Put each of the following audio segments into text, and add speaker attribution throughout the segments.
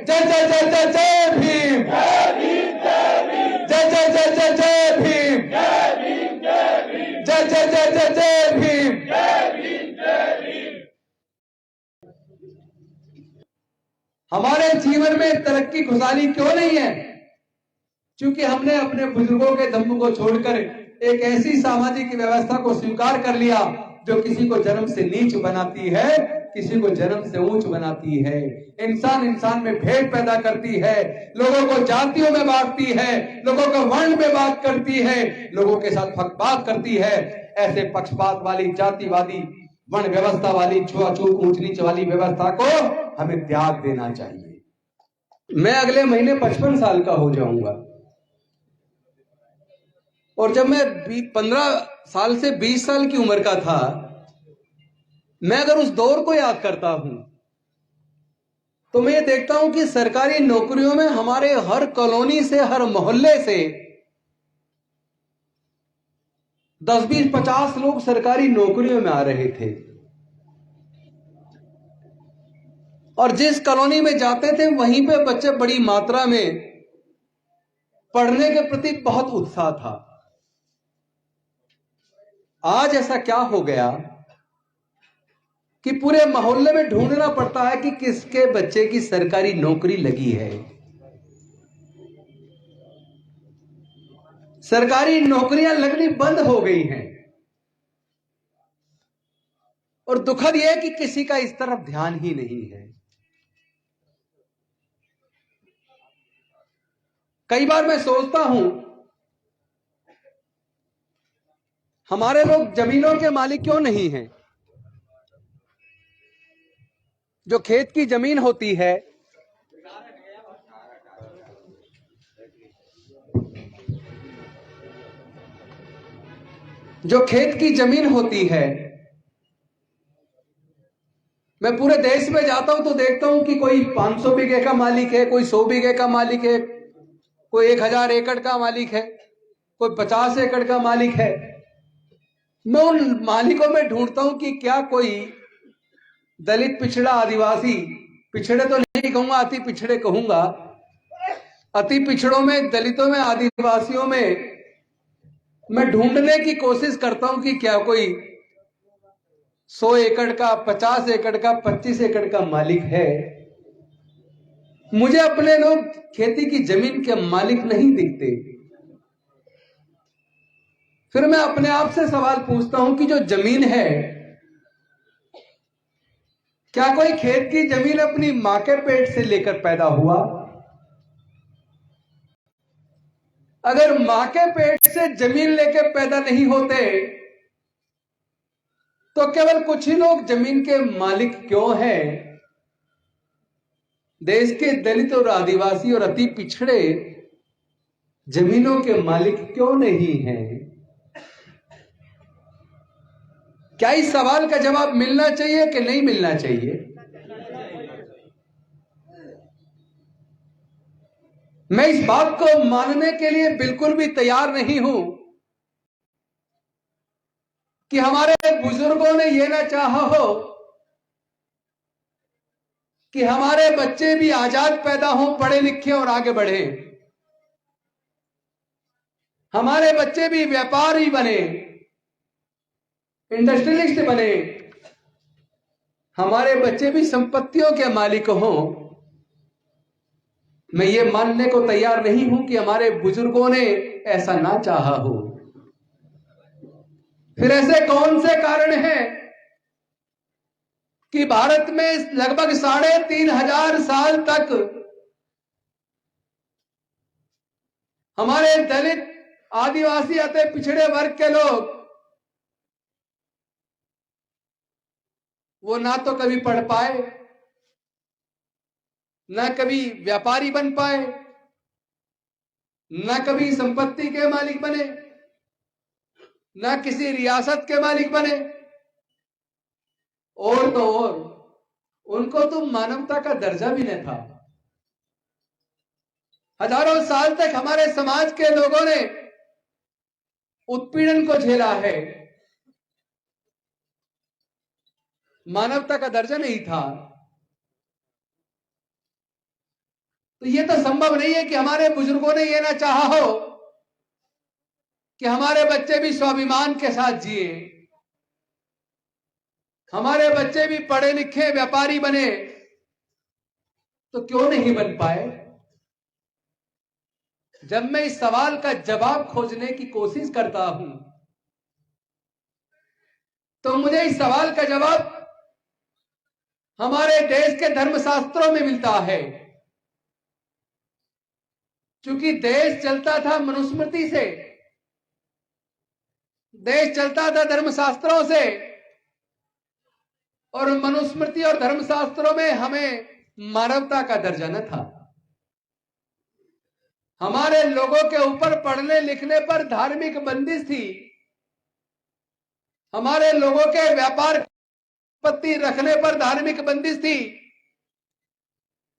Speaker 1: जय जय जय जय जय भीम, जय जय जय जय जय भीम, जय जय जय जय जय भीम। हमारे जीवन में तरक्की खुशहाली क्यों नहीं है? क्योंकि हमने अपने बुजुर्गों के दम को छोड़कर एक ऐसी सामाजिक व्यवस्था को स्वीकार कर लिया जो किसी को जन्म से नीच बनाती है, किसी को जन्म से ऊंच बनाती है, इंसान इंसान में भेद पैदा करती है, लोगों को जातियों में बांटती है, लोगों को वर्ण में बात करती है, लोगों के साथ पक्षपात करती है। ऐसे पक्षपात वाली, जातिवादी, वर्ण व्यवस्था वाली, छुआछूत, ऊंच नीच वाली व्यवस्था को हमें त्याग देना चाहिए। मैं अगले महीने 55 साल का हो जाऊंगा और जब मैं 15 साल से 20 साल की उम्र का था, मैं अगर उस दौर को याद करता हूं तो मैं ये देखता हूं कि सरकारी नौकरियों में हमारे हर कॉलोनी से, हर मोहल्ले से 10, 20, 50 लोग सरकारी नौकरियों में आ रहे थे और जिस कॉलोनी में जाते थे वहीं पे बच्चे बड़ी मात्रा में पढ़ने के प्रति बहुत उत्साह था। आज ऐसा क्या हो गया कि पूरे मोहल्ले में ढूंढना पड़ता है कि किसके बच्चे की सरकारी नौकरी लगी है। सरकारी नौकरियां लगनी बंद हो गई हैं और दुखद यह है कि किसी का इस तरफ ध्यान ही नहीं है। कई बार मैं सोचता हूं, हमारे लोग जमीनों के मालिक क्यों नहीं हैं? जो खेत की जमीन होती है, जो खेत की जमीन होती है, मैं पूरे देश में जाता हूं तो देखता हूं कि कोई 500 बीघे का मालिक है, कोई 100 बीघे का मालिक है, कोई 1000 एकड़ का मालिक है, कोई 50 एकड़ का मालिक है। मैं उन मालिकों में ढूंढता हूं कि क्या कोई दलित, पिछड़ा, आदिवासी, पिछड़े तो नहीं कहूंगा, अति पिछड़े कहूंगा, अति पिछड़ों में, दलितों में, आदिवासियों में मैं ढूंढने की कोशिश करता हूं कि क्या कोई 100 एकड़ का, 50 एकड़ का, 25 एकड़ का मालिक है। मुझे अपने लोग खेती की जमीन के मालिक नहीं दिखते। फिर मैं अपने आप से सवाल पूछता हूं कि जो जमीन है, क्या कोई खेत की जमीन अपनी मां के पेट से लेकर पैदा हुआ? अगर मां के पेट से जमीन लेकर पैदा नहीं होते तो केवल कुछ ही लोग जमीन के मालिक क्यों हैं? देश के दलित और आदिवासी और अति पिछड़े जमीनों के मालिक क्यों नहीं हैं? क्या इस सवाल का जवाब मिलना चाहिए कि नहीं मिलना चाहिए? मैं इस बात को मानने के लिए बिल्कुल भी तैयार नहीं हूं कि हमारे बुजुर्गों ने यह ना चाहा हो कि हमारे बच्चे भी आजाद पैदा हों, पढ़े लिखे और आगे बढ़े, हमारे बच्चे भी व्यापारी बने, इंडस्ट्रियलिस्ट बने, हमारे बच्चे भी संपत्तियों के मालिक हों। मैं ये मानने को तैयार नहीं हूं कि हमारे बुजुर्गों ने ऐसा ना चाहा हो। फिर ऐसे कौन से कारण हैं कि भारत में लगभग 3,500 साल तक हमारे दलित, आदिवासी, अति पिछड़े वर्ग के लोग वो ना तो कभी पढ़ पाए, ना कभी व्यापारी बन पाए, ना कभी संपत्ति के मालिक बने, ना किसी रियासत के मालिक बने, और तो और उनको तो मानवता का दर्जा भी न था। हजारों साल तक हमारे समाज के लोगों ने उत्पीड़न को झेला है, मानवता का दर्जा नहीं था। तो ये तो संभव नहीं है कि हमारे बुजुर्गों ने ये ना चाहा हो कि हमारे बच्चे भी स्वाभिमान के साथ जिए, हमारे बच्चे भी पढ़े लिखे व्यापारी बने। तो क्यों नहीं बन पाए? जब मैं इस सवाल का जवाब खोजने की कोशिश करता हूं तो मुझे इस सवाल का जवाब हमारे देश के धर्मशास्त्रों में मिलता है। क्योंकि देश चलता था मनुस्मृति से, देश चलता था धर्मशास्त्रों से, और मनुस्मृति और धर्मशास्त्रों में हमें मानवता का दर्जा न था। हमारे लोगों के ऊपर पढ़ने लिखने पर धार्मिक बंदिश थी, हमारे लोगों के व्यापार संपत्ति रखने पर धार्मिक बंदिश थी।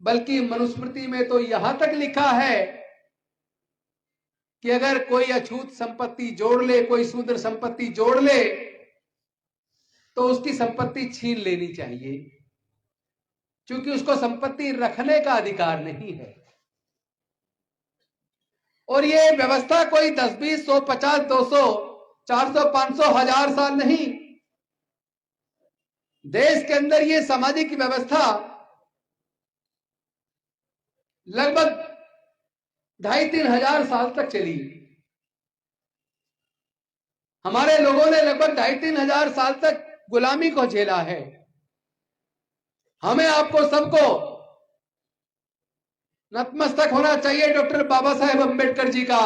Speaker 1: बल्कि मनुस्मृति में तो यहां तक लिखा है कि अगर कोई अछूत संपत्ति जोड़ ले, कोई शूद्र संपत्ति जोड़ ले, तो उसकी संपत्ति छीन लेनी चाहिए, क्योंकि उसको संपत्ति रखने का अधिकार नहीं है। और ये व्यवस्था कोई 10, 20, 100, 50, 200, 400, 500, 1000 साल नहीं। देश के अंदर ये सामाजिक व्यवस्था लगभग 2,500-3 हजार साल तक चली। हमारे लोगों ने लगभग 2,500-3 हजार साल तक गुलामी को झेला है। हमें आपको सबको नतमस्तक होना चाहिए डॉक्टर बाबा साहेब अम्बेडकर जी का,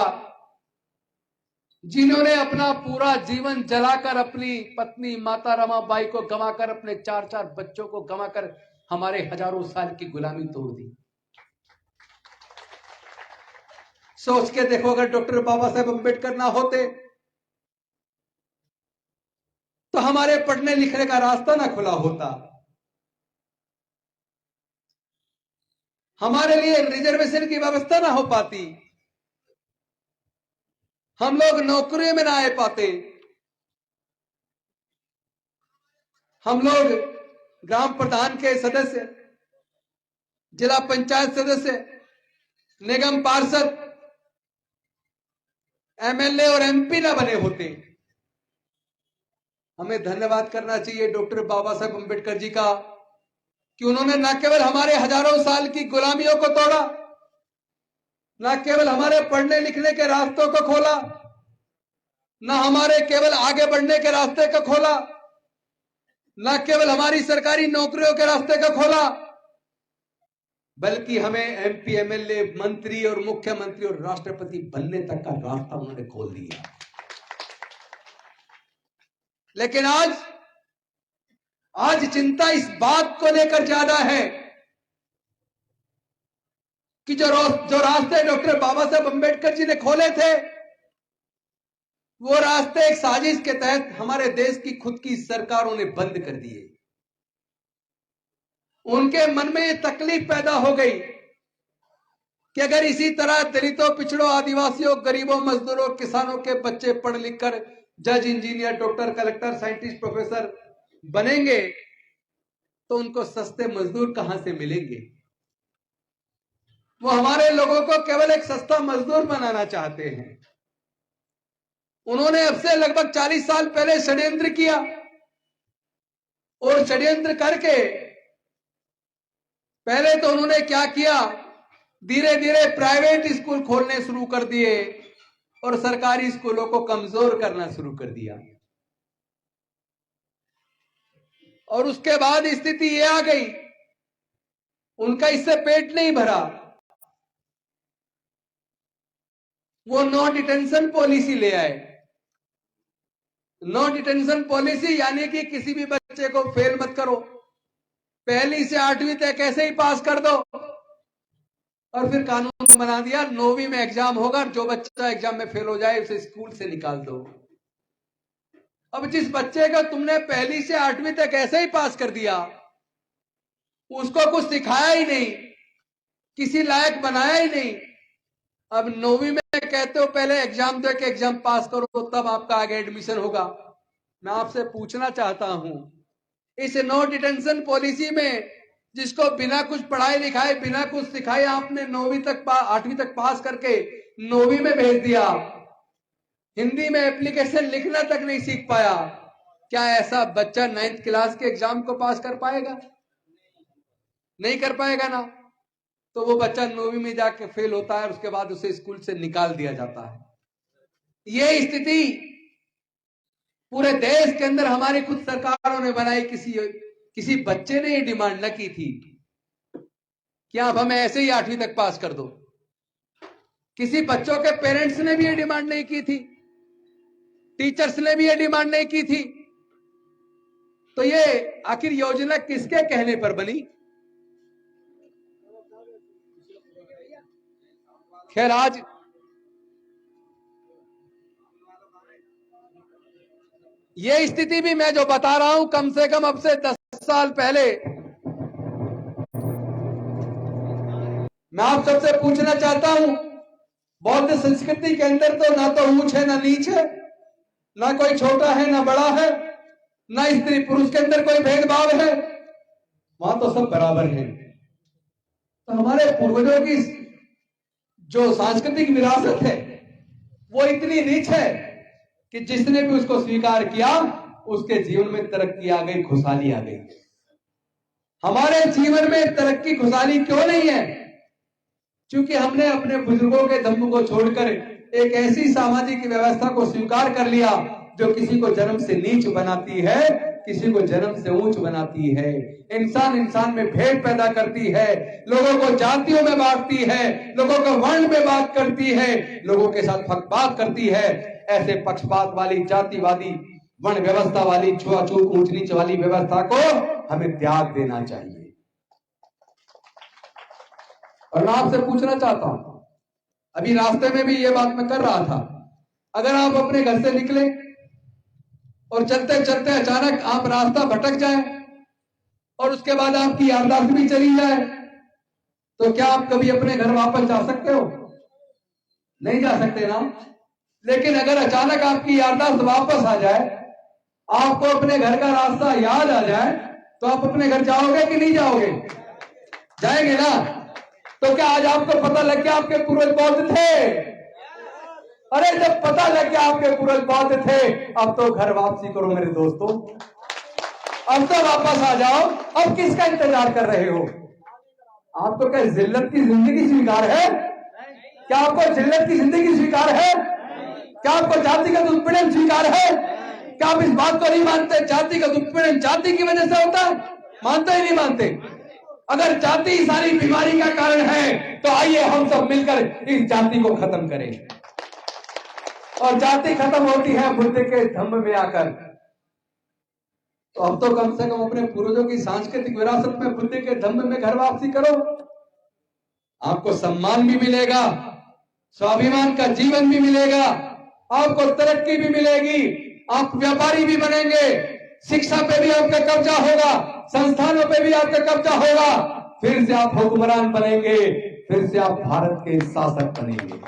Speaker 1: जिन्होंने अपना पूरा जीवन जलाकर अपनी पत्नी माता रमाबाई को गंवाकर, अपने 4-4 बच्चों को गंवाकर हमारे हजारों साल की गुलामी तोड़ दी। सोच के देखो, अगर डॉक्टर बाबा साहेब अम्बेडकर ना होते तो हमारे पढ़ने लिखने का रास्ता ना खुला होता, हमारे लिए रिजर्वेशन की व्यवस्था ना हो पाती, हम लोग नौकरियों में ना आ पाते, हम लोग ग्राम प्रधान के सदस्य, जिला पंचायत सदस्य, निगम पार्षद, एमएलए और एमपी ना बने होते। हमें धन्यवाद करना चाहिए डॉक्टर बाबा साहेब अम्बेडकर जी का कि उन्होंने न केवल हमारे हजारों साल की गुलामियों को तोड़ा, न केवल हमारे पढ़ने लिखने के रास्तों को खोला, न हमारे केवल आगे बढ़ने के रास्ते को खोला, न केवल हमारी सरकारी नौकरियों के रास्ते को खोला, बल्कि हमें एमपी, एमएलए, मंत्री और मुख्यमंत्री और राष्ट्रपति बनने तक का रास्ता उन्होंने खोल दिया। लेकिन आज चिंता इस बात को लेकर ज्यादा है कि जो रास्ते डॉक्टर बाबा साहेब अम्बेडकर जी ने खोले थे, वो रास्ते एक साजिश के तहत हमारे देश की खुद की सरकारों ने बंद कर दिए। उनके मन में ये तकलीफ पैदा हो गई कि अगर इसी तरह दलितों, पिछड़ों, आदिवासियों, गरीबों, मजदूरों, किसानों के बच्चे पढ़ लिख कर जज, engineer, doctor, collector, scientist, professor बनेंगे तो उनको सस्ते मजदूर कहां से मिलेंगे? वो हमारे लोगों को केवल एक सस्ता मजदूर बनाना चाहते हैं। उन्होंने अब से लगभग 40 साल पहले षड्यंत्र किया, और षड्यंत्र करके पहले तो उन्होंने क्या किया, धीरे धीरे प्राइवेट स्कूल खोलने शुरू कर दिए और सरकारी स्कूलों को कमजोर करना शुरू कर दिया। और उसके बाद स्थिति ये आ गई, उनका इससे पेट नहीं भरा, वो नो डिटेंशन पॉलिसी ले आए। नो डिटेंशन पॉलिसी यानी कि किसी भी बच्चे को फेल मत करो, 1ली से 8वीं तक ऐसे ही पास कर दो, और फिर कानून बना दिया 9वीं में एग्जाम होगा, जो बच्चा एग्जाम में फेल हो जाए उसे स्कूल से निकाल दो। अब जिस बच्चे को तुमने 1ली से 8वीं तक ऐसे ही पास कर दिया, उसको कुछ सिखाया ही नहीं, किसी लायक बनाया ही नहीं, अब 9वीं में कहते हो पहले एग्जाम दे के एग्जाम पास करो तब आपका आगे एडमिशन होगा। मैं आपसे पूछना चाहता हूं, इस नो डिटेंशन पॉलिसी में जिसको बिना कुछ पढ़ाई लिखाए, बिना कुछ सिखाए आपने 8वीं तक पास करके 9वीं में भेज दिया, हिंदी में एप्लीकेशन लिखना तक नहीं सीख पाया, क्या ऐसा बच्चा 9th क्लास के एग्जाम को पास कर पाएगा? नहीं कर पाएगा ना। तो वो बच्चा 9वीं में जाके फेल होता है और उसके बाद उसे स्कूल से निकाल दिया जाता है। ये स्थिति पूरे देश के अंदर हमारी खुद सरकारों ने बनाई। किसी बच्चे ने ये डिमांड न की थी कि आप हमें ऐसे ही 8वीं तक पास कर दो। किसी बच्चों के पेरेंट्स ने भी ये डिमांड नहीं की थी, टीचर्स ने भी ये डिमांड नहीं की थी। तो ये आखिर योजना किसके कहने पर बनी? खैर, आज ये स्थिति भी मैं जो बता रहा हूं, कम से कम अब से 10 साल पहले। मैं आप सबसे पूछना चाहता हूं, बौद्ध संस्कृति के अंदर तो ना तो ऊंच है ना नीच है, ना कोई छोटा है ना बड़ा है, ना स्त्री पुरुष के अंदर कोई भेदभाव है, वहां तो सब बराबर हैं। तो हमारे पूर्वजों की जो सांस्कृतिक विरासत है वो इतनी रिच है कि जिसने भी उसको स्वीकार किया उसके जीवन में तरक्की आ गई, खुशहाली आ गई। हमारे जीवन में तरक्की खुशहाली क्यों नहीं है? क्योंकि हमने अपने बुजुर्गों के दम को छोड़कर एक ऐसी सामाजिक व्यवस्था को स्वीकार कर लिया जो किसी को जन्म से नीच बनाती है, किसी को जन्म से ऊंच बनाती है, इंसान में भेद पैदा करती है, लोगों को जातियों में बांटती है, लोगों को वर्ण में बात करती है, लोगों के साथ पक्षपात करती है। ऐसे पक्षपात वाली, जातिवादी, वर्ण व्यवस्था वाली, छुआछूत, ऊंच नीच वाली व्यवस्था को हमें त्याग देना चाहिए। और मैं आपसे पूछना चाहता हूं, अभी रास्ते में भी ये बात मैं कर रहा था, अगर आप अपने घर से निकले और चलते चलते अचानक आप रास्ता भटक जाए और उसके बाद आपकी याददाश्त भी चली जाए, तो क्या आप कभी अपने घर वापस जा सकते हो? नहीं जा सकते ना। लेकिन अगर अचानक आपकी याददाश्त वापस आ जाए, आपको अपने घर का रास्ता याद आ जाए, तो आप अपने घर जाओगे कि नहीं जाओगे? जाएंगे ना। तो क्या आज आपको पता लग गया आपके पूर्वज बौद्ध थे? अरे जब पता लग गया आपके पूर्वज बौद्ध थे, अब तो घर वापसी करो मेरे दोस्तों, अब तो वापस आ जाओ। अब किसका इंतजार कर रहे हो? आपको क्या जिल्लत की जिंदगी स्वीकार है? क्या आपको जिल्लत की जिंदगी स्वीकार है? क्या आपको जातिगत उत्पीड़न स्वीकार है? क्या आप इस बात को नहीं मानते जातिगत उत्पीड़न जाति की वजह से होता है? मानते ही नहीं मानते। अगर जाति सारी बीमारी का कारण है, तो आइए हम सब मिलकर इस जाति को खत्म करें। और जाति खत्म होती है बुद्ध के धम्म में आकर। तो अब तो कम से कम अपने पूर्वजों की सांस्कृतिक विरासत में, बुद्ध के धम्म में घर वापसी करो। आपको सम्मान भी मिलेगा, स्वाभिमान का जीवन भी मिलेगा, आपको तरक्की भी मिलेगी, आप व्यापारी भी बनेंगे, शिक्षा पे भी आपका कब्जा होगा, संस्थानों पे भी आपका कब्जा होगा, फिर से आप हुक्मरान बनेंगे, फिर से आप भारत के शासक बनेंगे।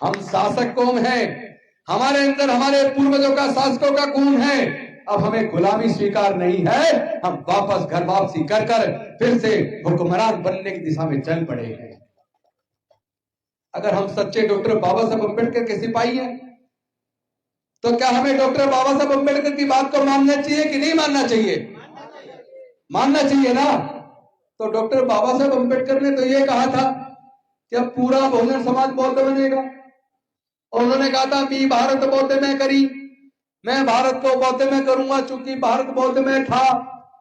Speaker 1: हम शासक कौन है? हमारे अंदर हमारे पूर्वजों का, शासकों का गुण है। अब हमें गुलामी स्वीकार नहीं है, हम वापस घर वापसी कर फिर से हुक्मरान बनने की दिशा में चल पड़े हैं। अगर हम सच्चे डॉक्टर बाबा साहब अम्बेडकर के सिपाही हैं, तो क्या हमें डॉक्टर बाबा साहब अम्बेडकर की बात को मानना चाहिए कि नहीं मानना चाहिए? मानना चाहिए ना। तो डॉक्टर बाबा साहब अम्बेडकर ने तो ये कहा था कि अब पूरा बहुजन समाज बौद्ध बनेगा, और उन्होंने कहा था मी भारत बौद्ध में करी, मैं भारत को बौद्ध में करूंगा, चूंकि भारत बौद्ध में था,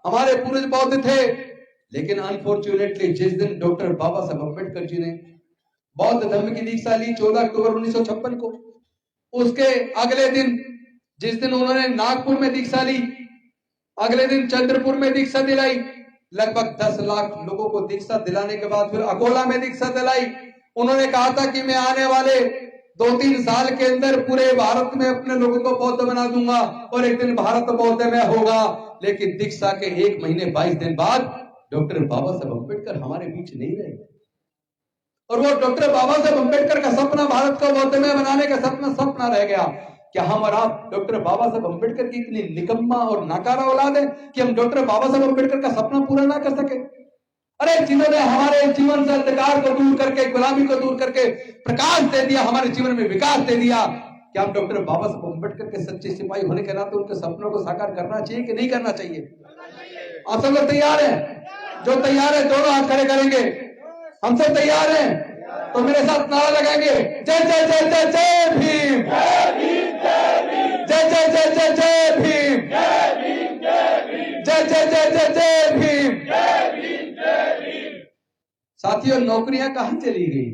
Speaker 1: हमारे पूर्वज बौद्ध थे। लेकिन अनफॉर्चुनेटली जिस दिन डॉक्टर बाबा साहब अम्बेडकर जी ने बौद्ध धर्म की दीक्षा ली 14 अक्टूबर 1956 को, उसके अगले दिन, जिस दिन उन्होंने नागपुर में दीक्षा ली, अगले दिन चंद्रपुर में दीक्षा दिलाई। लगभग 10 लाख लोगों को दीक्षा दिलाने के बाद फिर अकोला में दीक्षा दिलाई। उन्होंने कहा था कि मैं आने वाले 2-3 साल के अंदर पूरे भारत में अपने लोगों को बौद्ध बना दूंगा और एक दिन भारत बौद्ध में होगा। लेकिन दीक्षा के 1 महीने 22 दिन बाद डॉक्टर बाबा साहब अम्बेडकर हमारे बीच नहीं रहे, और वो डॉक्टर बाबा साहब अम्बेडकर का सपना भारत को बौद्ध में बनाने का सपना रह गया। क्या हम और आप डॉक्टर बाबा साहब अम्बेडकर की इतनी निकम्मा और नाकारा औलाद है कि हम डॉक्टर बाबा साहब अम्बेडकर का सपना पूरा ना कर सके? अरे जिन्होंने हमारे जीवन से अंधकार को दूर करके, गुलामी को दूर करके प्रकाश दे दिया, हमारे जीवन में विकास दे दिया, क्या हम डॉक्टर बाबा साहब अम्बेडकर के सच्चे सिपाही होने के नाते उनके सपनों को साकार करना चाहिए कि नहीं करना चाहिए? आप सब लोग तैयार हैं? जो तैयार है दोनों हाथ खड़े करेंगे। हम सब तैयार हैं तो मेरे साथ नारा लगाएंगे, जय जय जय जय जय भीम, जय जय जय जय जय भीम, जय जय जय जय जय भीम। साथियों, नौकरियां कहां चली गई?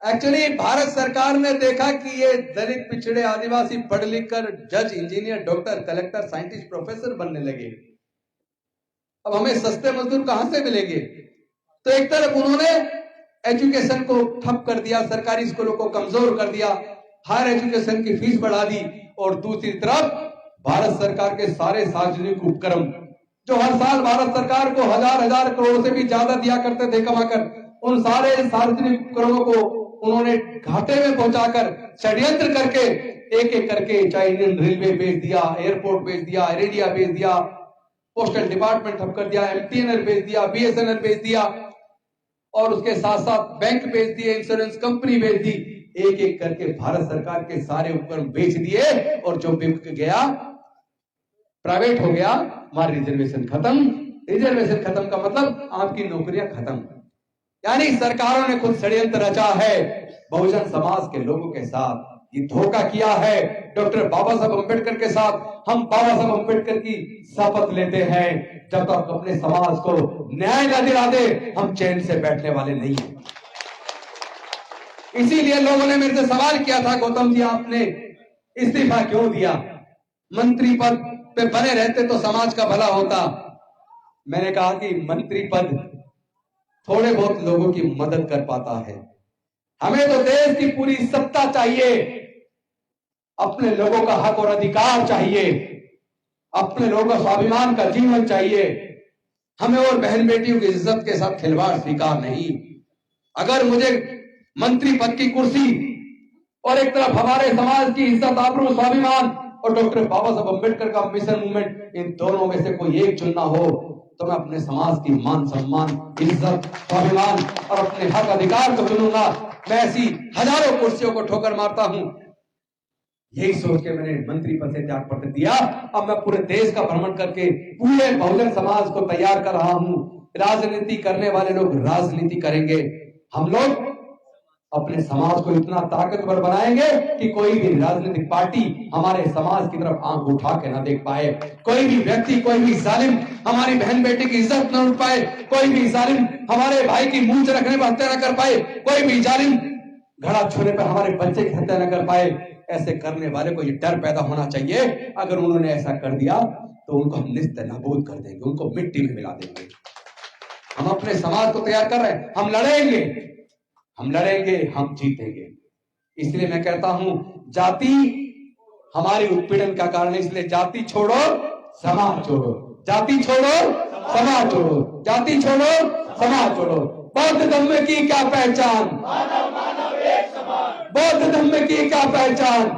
Speaker 1: एक्चुअली भारत सरकार ने देखा कि ये दलित, पिछड़े, आदिवासी पढ़ लिख कर जज, engineer, doctor, collector, scientist, professor बनने लगे। अब हमें सस्ते मजदूर कहां से मिलेंगे? तो एक तरफ उन्होंने एजुकेशन को ठप कर दिया, सरकारी स्कूलों को कमजोर कर दिया, हायर एजुकेशन की फीस बढ़ा दी, और दूसरी तरफ भारत सरकार के सारे सार्वजनिक उपक्रम जो हर साल भारत सरकार को हजार करोड़ से भी ज्यादा दिया करते थे कमाकर, उन सारे सार्वजनिक उपक्रमों को उन्होंने घाटे में पहुंचाकर षड्यंत्र करके एक एक करके, चाहे इंडियन रेलवे बेच दिया, एयरपोर्ट बेच दिया, एयर इंडिया बेच दिया, पोस्टल डिपार्टमेंट ठप कर दिया, एमटीएनएल बेच दिया, बीएसएनएल बेच दिया, और उसके साथ साथ बैंक बेच दिए, इंश्योरेंस कंपनी बेच दी। एक एक करके भारत सरकार के सारे उपकरण बेच दिए, और जो बिक गया, प्राइवेट हो गया, हमारा रिजर्वेशन खत्म। रिजर्वेशन खत्म का मतलब आपकी नौकरियां खत्म। यानी सरकारों ने खुद षड्यंत्र रचा है बहुजन समाज के लोगों के साथ, ये धोखा किया है डॉक्टर बाबा साहब अम्बेडकर के साथ। हम बाबा साहब अम्बेडकर की शपथ लेते हैं, जब तक अपने समाज को न्याय न दिला दे हम चैन से बैठने वाले नहीं हैं। इसीलिए लोगों ने मेरे से सवाल किया था, गौतम जी आपने इस्तीफा क्यों दिया? मंत्री पद पे बने रहते तो समाज का भला होता। मैंने कहा कि मंत्री पद थोड़े बहुत लोगों की मदद कर पाता है, हमें तो देश की पूरी सत्ता चाहिए, अपने लोगों का हक और अधिकार चाहिए, अपने लोगों का स्वाभिमान का जीवन चाहिए। हमें और बहन बेटियों की इज्जत के साथ खिलवाड़ स्वीकार नहीं। अगर मुझे मंत्री पद की कुर्सी और एक तरफ हमारे समाज की इज्जत, आबरू, स्वाभिमान और डॉक्टर बाबा साहब अम्बेडकर का मिशन मूवमेंट, इन दोनों में से कोई एक चुनना हो, तो मैं अपने समाज की मान, सम्मान, इज्जत, स्वाभिमान और अपने हक अधिकार को चुनूंगा। मैं ऐसी हजारों कुर्सियों को ठोकर मारता हूं। यही सोच के मैंने मंत्री पद से त्याग पत्र दिया। अब मैं पूरे देश का भ्रमण करके पूरे बहुजन समाज को तैयार कर रहा हूं। राजनीति करने वाले लोग राजनीति करेंगे, हम लोग अपने समाज को इतना ताकतवर बनाएंगे कि कोई भी राजनीतिक पार्टी हमारे समाज की तरफ आंख उठा के ना देख पाए, कोई भी व्यक्ति, कोई भी जालिम हमारी बहन बेटी की इज्जत न उठ पाए, कोई भी जालिम हमारे भाई की मूंछ रखने पर हत्या न कर पाए, कोई भी जालिम घड़ा छूने पर हमारे बच्चे की हत्या न कर पाए। ऐसे करने वाले को ये डर पैदा होना चाहिए, अगर उन्होंने ऐसा कर दिया तो उनको हम निस्ते नाबूद कर देंगे, उनको मिट्टी में मिला देंगे। हम अपने समाज को तैयार कर रहे हैं, हम लड़ेंगे, हम लड़ेंगे, हम जीतेंगे। इसलिए मैं कहता हूं, जाति हमारी उत्पीड़न का कारण है, इसलिए जाति छोड़ो समाज छोड़ो, जाति छोड़ो समाज छोड़ो, जाति छोड़ो समाज छोड़ो। बौद्ध धर्म की क्या पहचान? बौद्ध धर्म की क्या पहचान?